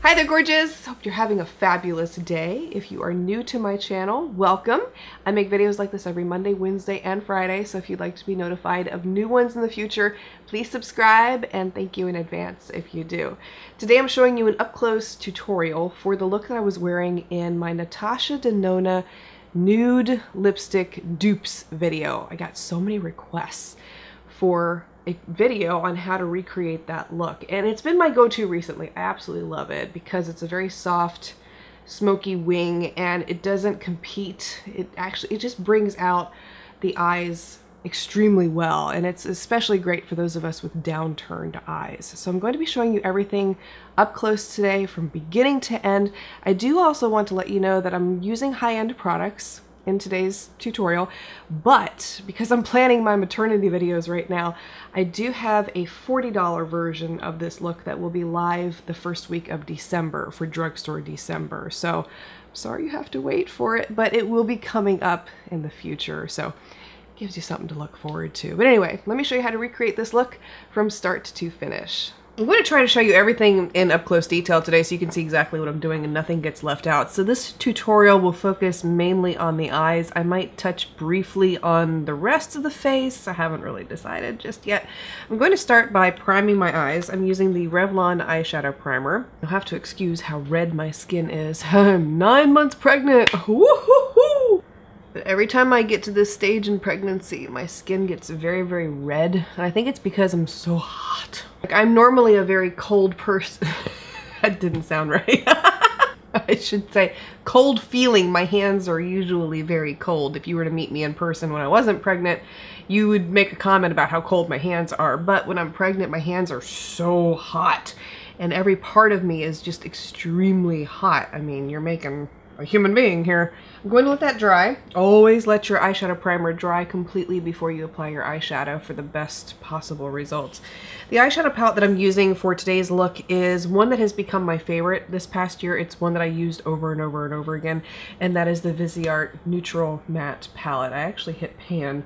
Hi there, gorgeous! Hope you're having a fabulous day. If you are new to my channel, welcome. I make videos like this every Monday, Wednesday, and Friday, so if you'd like to be notified of new ones in the future, please subscribe, and thank you in advance if you do. Today I'm showing you an up-close tutorial for the look that I was wearing in my Natasha Denona nude lipstick dupes video. I got so many requests for a video on how to recreate that look, and it's been my go-to recently. I absolutely love it because it's a very soft smoky wing and it doesn't compete. It just brings out the eyes extremely well, and it's especially great for those of us with downturned eyes. So I'm going to be showing you everything up close today from beginning to end. I do also want to let you know that I'm using high-end products in today's tutorial, but because I'm planning my maternity videos right now, I do have a $40 version of this look that will be live the first week of December for Drugstore December. So I'm sorry you have to wait for it, but it will be coming up in the future. So it gives you something to look forward to. But anyway, let me show you how to recreate this look from start to finish. I'm going to try to show you everything in up-close detail today so you can see exactly what I'm doing and nothing gets left out. So this tutorial will focus mainly on the eyes. I might touch briefly on the rest of the face. I haven't really decided just yet. I'm going to start by priming my eyes. I'm using the Revlon eyeshadow primer. You'll have to excuse how red my skin is. I'm 9 months pregnant. Woo-hoo-hoo! But every time I get to this stage in pregnancy, my skin gets very, very red. And I think it's because I'm so hot. Like, I'm normally a very cold person. That didn't sound right. I should say cold feeling. My hands are usually very cold. If you were to meet me in person when I wasn't pregnant, you would make a comment about how cold my hands are. But when I'm pregnant, my hands are so hot. And every part of me is just extremely hot. I mean, you're making a human being here. I'm going to let that dry. Always let your eyeshadow primer dry completely before you apply your eyeshadow for the best possible results. The eyeshadow palette that I'm using for today's look is one that has become my favorite this past year. It's one that I used over and over and over again, and that is the Viseart Neutral Matte Palette. I actually hit pan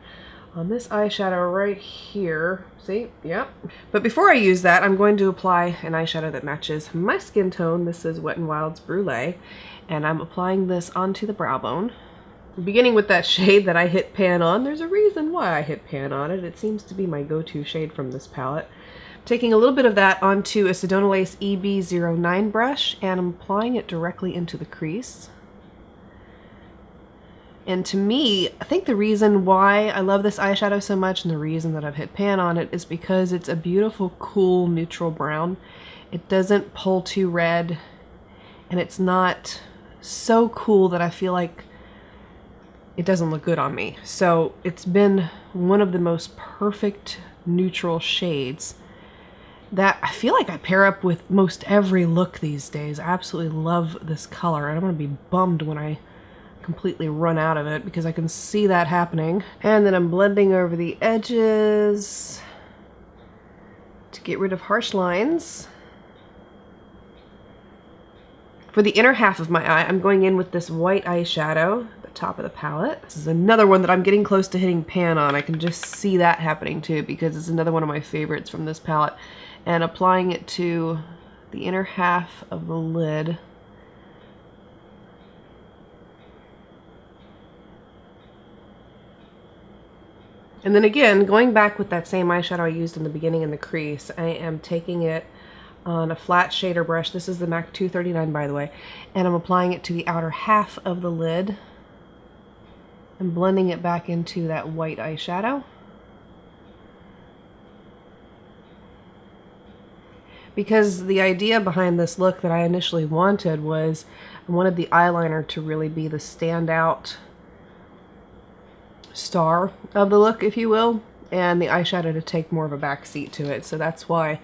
on this eyeshadow right here. See? Yep. But before I use that, I'm going to apply an eyeshadow that matches my skin tone. This is Wet n Wild's Brulee, and I'm applying this onto the brow bone. Beginning with that shade that I hit pan on. There's a reason why I hit pan on it. It seems to be my go-to shade from this palette. Taking a little bit of that onto a Sedona Lace EB09 brush, and I'm applying it directly into the crease. And to me, I think the reason why I love this eyeshadow so much and the reason that I've hit pan on it is because it's a beautiful, cool, neutral brown. It doesn't pull too red, and it's not so cool that I feel like it doesn't look good on me. So it's been one of the most perfect neutral shades that I feel like I pair up with most every look these days. I absolutely love this color, and I'm going to be bummed when I completely run out of it because I can see that happening. And then I'm blending over the edges to get rid of harsh lines. For the inner half of my eye, I'm going in with this white eyeshadow at the top of the palette. This is another one that I'm getting close to hitting pan on. I can just see that happening too because it's another one of my favorites from this palette. And applying it to the inner half of the lid. And then again, going back with that same eyeshadow I used in the beginning in the crease, I am taking it on a flat shader brush. This is the MAC 239, by the way. And I'm applying it to the outer half of the lid and blending it back into that white eyeshadow. Because the idea behind this look that I initially wanted was I wanted the eyeliner to really be the standout star of the look, if you will, and the eyeshadow to take more of a back seat to it. So that's why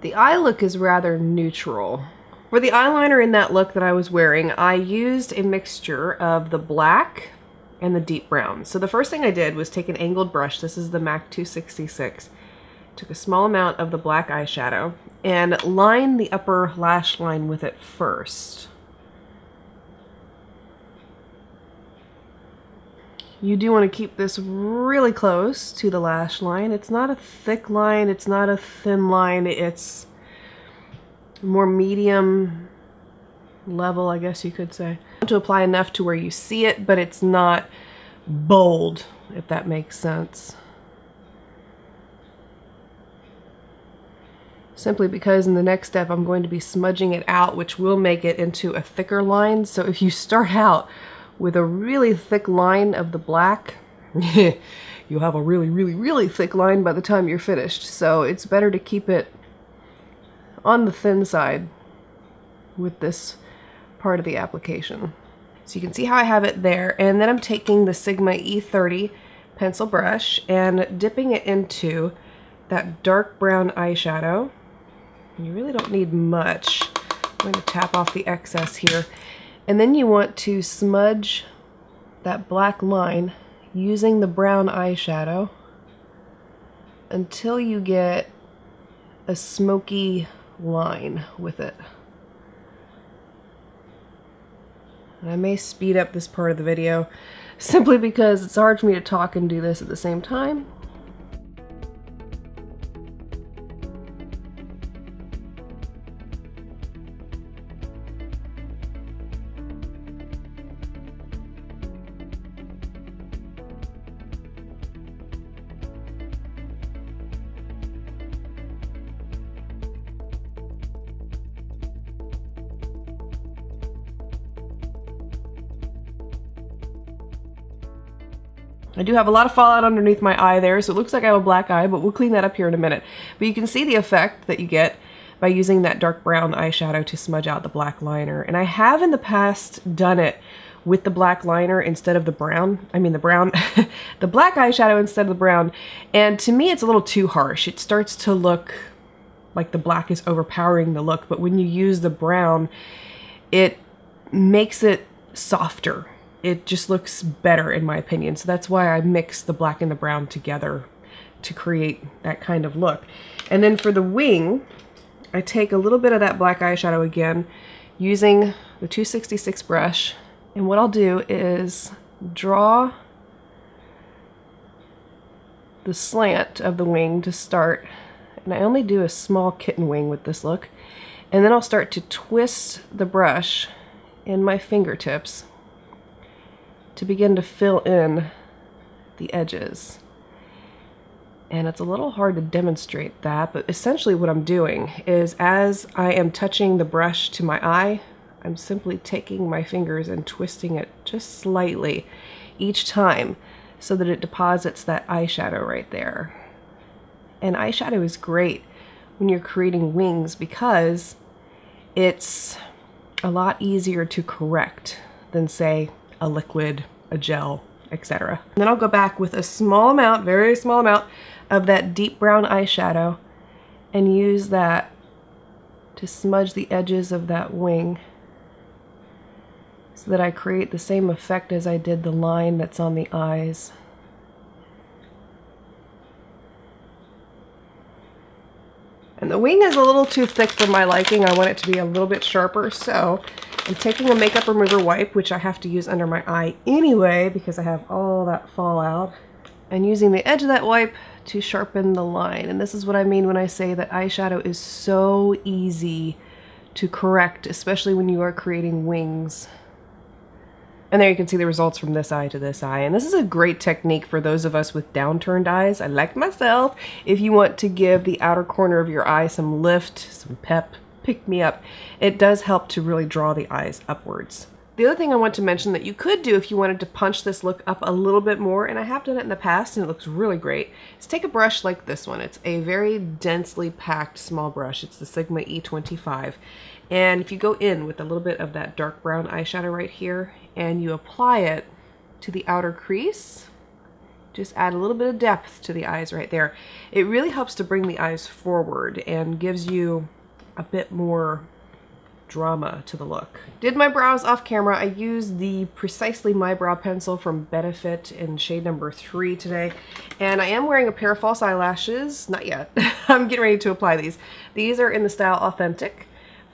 the eye look is rather neutral. For the eyeliner in that look that I was wearing, I used a mixture of the black and the deep brown. So the first thing I did was take an angled brush. This is the MAC 266. Took a small amount of the black eyeshadow and line the upper lash line with it first. You do want to keep this really close to the lash line. It's not a thick line, it's not a thin line, it's more medium level, I guess you could say. To apply enough to where you see it, but it's not bold, if that makes sense. Simply because in the next step I'm going to be smudging it out, which will make it into a thicker line. So if you start out with a really thick line of the black, you'll have a really thick line by the time you're finished. So it's better to keep it on the thin side with this part of the application. So you can see how I have it there, and then I'm taking the Sigma E30 pencil brush and dipping it into that dark brown eyeshadow. You really don't need much. I'm going to tap off the excess here. And then you want to smudge that black line using the brown eyeshadow until you get a smoky line with it. And I may speed up this part of the video simply because it's hard for me to talk and do this at the same time. I do have a lot of fallout underneath my eye there, so it looks like I have a black eye, but we'll clean that up here in a minute. But you can see the effect that you get by using that dark brown eyeshadow to smudge out the black liner. And I have in the past done it with the black liner instead of the brown. I mean the brown, the black eyeshadow instead of the brown. And to me, it's a little too harsh. It starts to look like the black is overpowering the look, but when you use the brown, it makes it softer. It just looks better in my opinion. So that's why I mix the black and the brown together to create that kind of look. And then for the wing, I take a little bit of that black eyeshadow again using the 266 brush. And what I'll do is draw the slant of the wing to start. And I only do a small kitten wing with this look. And then I'll start to twist the brush in my fingertips to begin to fill in the edges. And it's a little hard to demonstrate that, but essentially what I'm doing is as I am touching the brush to my eye, I'm simply taking my fingers and twisting it just slightly each time so that it deposits that eyeshadow right there. And eyeshadow is great when you're creating wings because it's a lot easier to correct than, say, a liquid, a gel, etc. And then I'll go back with a small amount, very small amount, of that deep brown eyeshadow and use that to smudge the edges of that wing so that I create the same effect as I did the line that's on the eyes. And the wing is a little too thick for my liking. I want it to be a little bit sharper, so I'm taking a makeup remover wipe, which I have to use under my eye anyway because I have all that fallout, and using the edge of that wipe to sharpen the line. And this is what I mean when I say that eyeshadow is so easy to correct, especially when you are creating wings. And there you can see the results from this eye to this eye. And this is a great technique for those of us with downturned eyes, I like myself, if you want to give the outer corner of your eye some lift, some pep, pick me up. It does help to really draw the eyes upwards. The other thing I want to mention that you could do if you wanted to punch this look up a little bit more, and I have done it in the past and it looks really great, is take a brush like this one. It's a very densely packed small brush. It's the Sigma E25. And if you go in with a little bit of that dark brown eyeshadow right here and you apply it to the outer crease, just add a little bit of depth to the eyes right there. It really helps to bring the eyes forward and gives you a bit more drama to the look. Did my brows off camera. I used the Precisely My Brow pencil from Benefit in shade number 3 today. And I am wearing a pair of false eyelashes. Not yet. I'm getting ready to apply these. These are in the style Authentic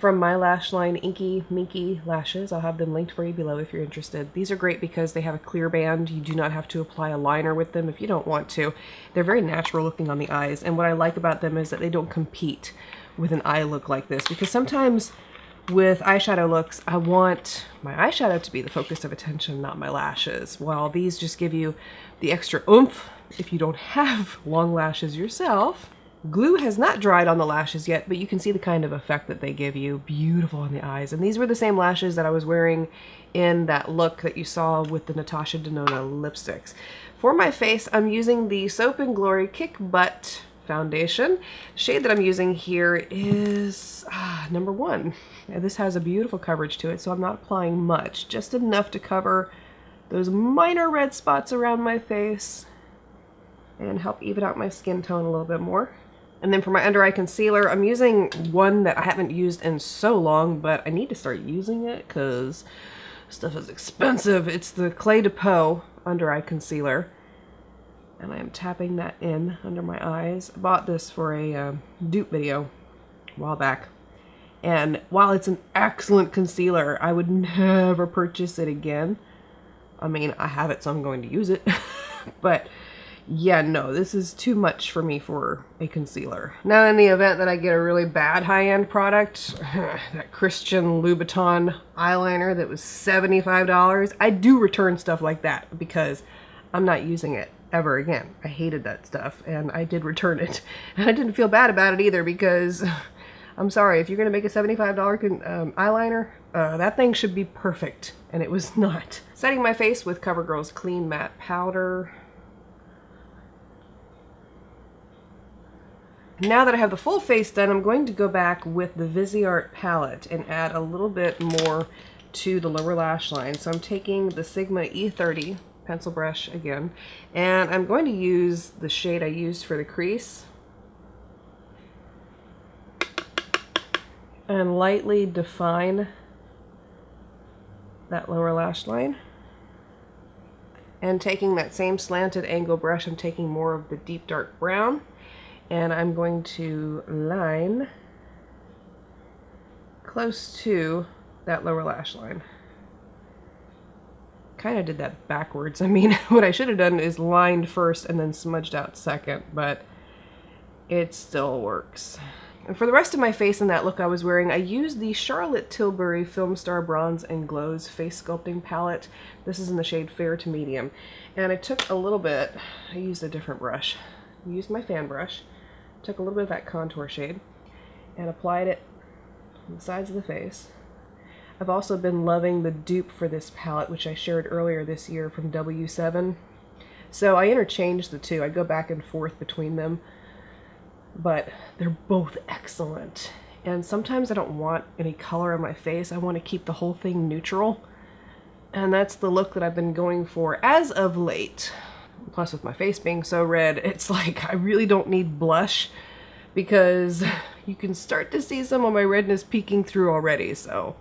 from my lash line, Inky Minky Lashes. I'll have them linked for you below if you're interested. These are great because they have a clear band. You do not have to apply a liner with them if you don't want to. They're very natural looking on the eyes, and what I like about them is that they don't compete with an eye look like this, because sometimes with eyeshadow looks, I want my eyeshadow to be the focus of attention, not my lashes. While these just give you the extra oomph if you don't have long lashes yourself. Glue has not dried on the lashes yet, but you can see the kind of effect that they give you. Beautiful on the eyes. And these were the same lashes that I was wearing in that look that you saw with the Natasha Denona lipsticks. For my face, I'm using the Soap & Glory Kick Butt foundation. Shade that I'm using here is number 1. And this has a beautiful coverage to it, so I'm not applying much, just enough to cover those minor red spots around my face and help even out my skin tone a little bit more. And then for my under eye concealer, I'm using one that I haven't used in so long, but I need to start using it because stuff is expensive. It's the Clé de Peau under eye concealer. And I am tapping that in under my eyes. I bought this for a dupe video a while back. And while it's an excellent concealer, I would never purchase it again. I mean, I have it, so I'm going to use it. But yeah, no, this is too much for me for a concealer. Now, in the event that I get a really bad high-end product, that Christian Louboutin eyeliner that was $75, I do return stuff like that because I'm not using it ever again. I hated that stuff, and I did return it. And I didn't feel bad about it either because, I'm sorry, if you're going to make a $75 eyeliner, that thing should be perfect, and it was not. Setting my face with CoverGirl's Clean Matte Powder. Now that I have the full face done, I'm going to go back with the Viseart palette and add a little bit more to the lower lash line. So I'm taking the Sigma E30 pencil brush again, and I'm going to use the shade I used for the crease and lightly define that lower lash line. And taking that same slanted angle brush, I'm taking more of the deep dark brown, and I'm going to line close to that lower lash line. Kind of did that backwards. I mean, what I should have done is lined first and then smudged out second, but it still works. And for the rest of my face in that look I was wearing, I used the Charlotte Tilbury Film Star Bronze and Glows Face Sculpting Palette. This is in the shade Fair to Medium. And I took a little bit, I used a different brush. I used my fan brush, took a little bit of that contour shade, and applied it on the sides of the face. I've also been loving the dupe for this palette, which I shared earlier this year from W7. So I interchange the two. I go back and forth between them, but they're both excellent. And sometimes I don't want any color on my face. I want to keep the whole thing neutral. And that's the look that I've been going for as of late. Plus, with my face being so red, it's like I really don't need blush because you can start to see some of my redness peeking through already. So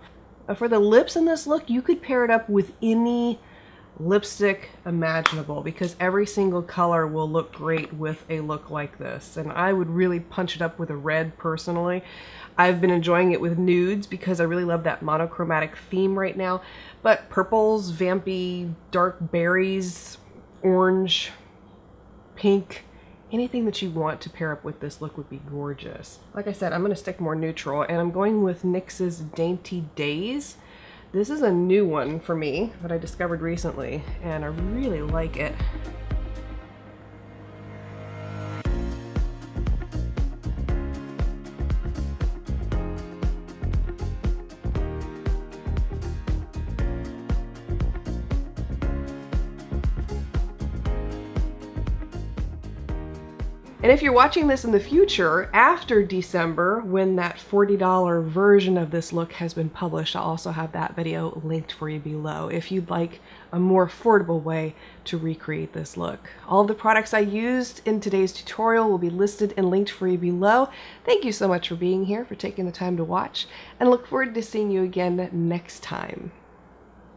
for the lips in this look, you could pair it up with any lipstick imaginable because every single color will look great with a look like this. And I would really punch it up with a red personally. I've been enjoying it with nudes because I really love that monochromatic theme right now. But purples, vampy, dark berries, orange, pink, anything that you want to pair up with this look would be gorgeous. Like I said, I'm going to stick more neutral, and I'm going with NYX's Dainty Days. This is a new one for me that I discovered recently, and I really like it. And if you're watching this in the future, after December, when that $40 version of this look has been published, I'll also have that video linked for you below if you'd like a more affordable way to recreate this look. All of the products I used in today's tutorial will be listed and linked for you below. Thank you so much for being here, for taking the time to watch, and look forward to seeing you again next time.